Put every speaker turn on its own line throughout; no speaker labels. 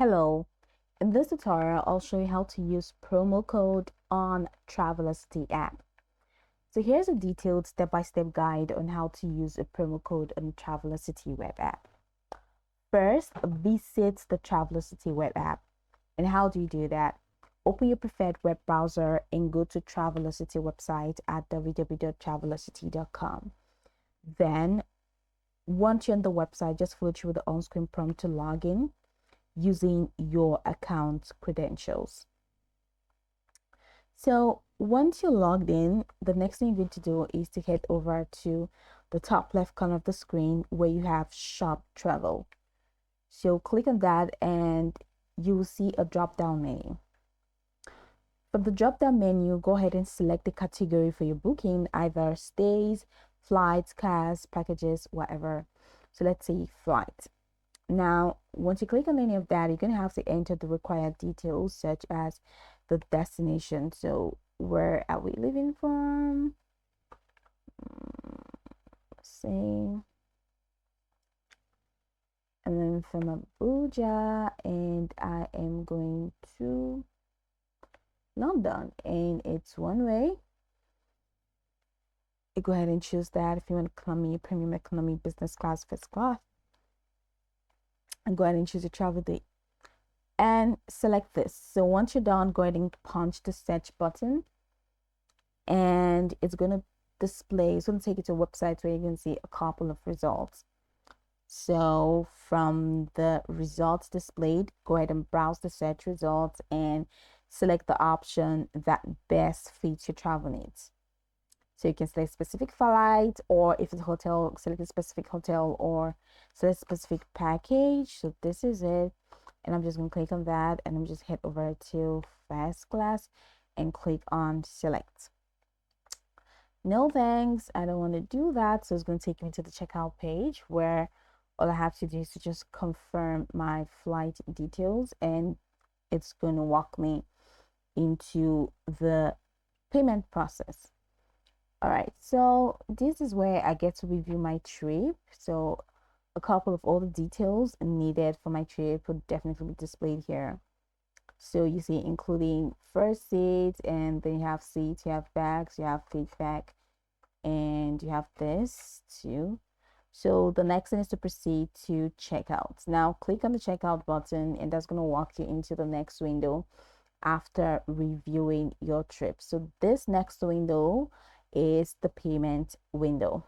Hello, in this tutorial, I'll show you how to use promo code on Travelocity app. So here's a detailed step-by-step guide on how to use a promo code on Travelocity web app. First, visit the Travelocity web app. And how do you do that? Open your preferred web browser and go to Travelocity website at www.travelocity.com. Then, once you're on the website, just follow through the on-screen prompt to log in using your account credentials. So once you're logged in, the next thing you're going to do is to head over to the top left corner of the screen where you have Shop Travel. So click on that and you will see a drop down menu. From the drop down menu, go ahead and select the category for your booking, either stays, flights, cars, packages, whatever. So let's say flight. Now, once you click on any of that, you're going to have to enter the required details such as the destination. So where are we leaving from? Let's see. And then from Abuja, and I am going to London, and it's one way. You go ahead and choose that if you want economy, premium economy, business class, first class. And go ahead and choose your travel date and select this. So once you're done, go ahead and punch the search button and it's going to display, it's going to take you to a website where you can see a couple of results. So from the results displayed, go ahead and browse the search results and select the option that best fits your travel needs. So you can select specific flight, or if it's a hotel, select a specific hotel, or select a specific package. So this is it. And I'm just going to click on that and I'm just head over to first class and click on select. No thanks, I don't want to do that. So it's going to take me to the checkout page where all I have to do is to just confirm my flight details and it's going to walk me into the payment process. All right, so this is where I get to review my trip. So a couple of all the details needed for my trip would definitely be displayed here. So you see, including first seat, and then you have seats, you have bags, you have feedback, and you have this too. So the next thing is to proceed to checkout. Now click on the checkout button and that's going to walk you into the next window after reviewing your trip. So this next window is the payment window.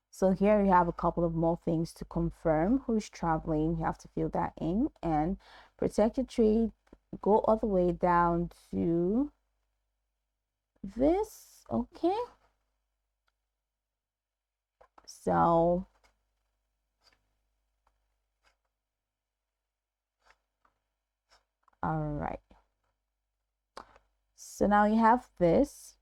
So here you have a couple of more things to confirm who's traveling. You have to fill that in and protect your trade. Go all the way down to this. Okay. So all right. So now you have this.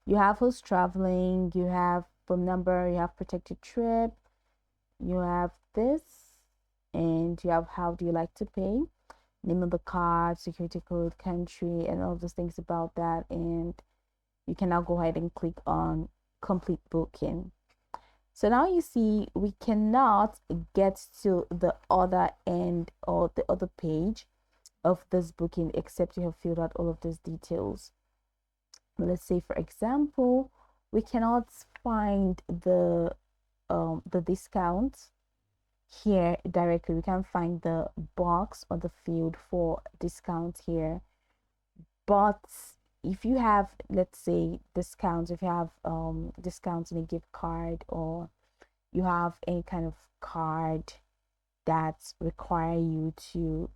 You have who's traveling, you have phone number, you have protected trip, you have this, and you have how do you like to pay, name of the card, security code, country, and all those things about that. And you can now go ahead and click on complete booking. So now you see we cannot get to the other end or the other page of this booking except you have filled out all of these details. Let's say, for example, we cannot find the discount here directly. We can't find the box or the field for discount here. But if you have, let's say, discounts, if you have discounts in a gift card, or you have any kind of card that require you to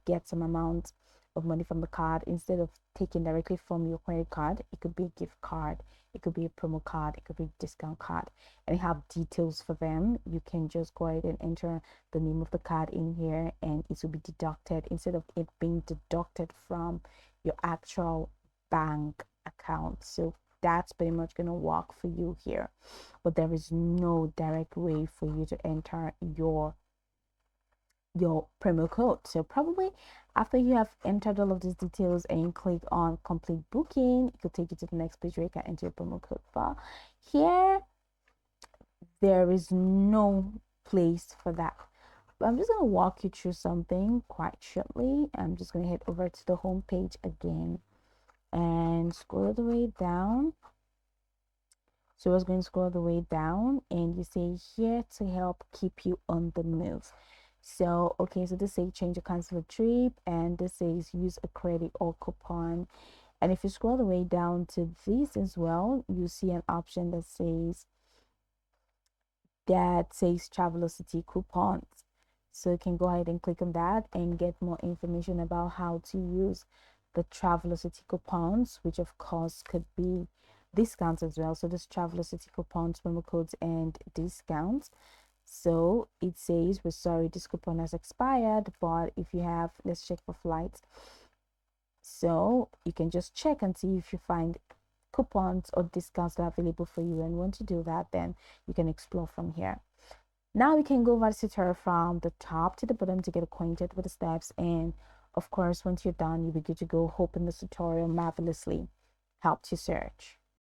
get some amount of money from the card, instead of taking directly from your credit card, it could be a gift card, it could be a promo card, it could be a discount card, and you have details for them. You can just go ahead and enter the name of the card in here and it will be deducted instead of it being deducted from your actual bank account. So that's pretty much going to work for you here, but there is no direct way for you to enter your promo code. So probably after you have entered all of these details and you click on complete booking, it could take you to the next page where you can enter your promo code. But here, there is no place for that. But I'm just going to walk you through something quite shortly. I'm just going to head over to the home page again and scroll the way down. So I was going to scroll the way down and you say here to help keep you on the move. So, okay, so this says change or cancel a trip, and this says use a credit or coupon. And if you scroll the way down to this as well, you see an option that says Travelocity coupons. So you can go ahead and click on that and get more information about how to use the Travelocity coupons, which of course could be discounts as well. So this Travelocity coupons, promo codes, and discounts. So it says, we're sorry, this coupon has expired, but if you have, let's check for flights. So you can just check and see if you find coupons or discounts that are available for you. And once you do that, then you can explore from here. Now we can go over the tutorial from the top to the bottom to get acquainted with the steps. And of course, once you're done, you'll be good to go. Hoping this tutorial marvelously helped you search.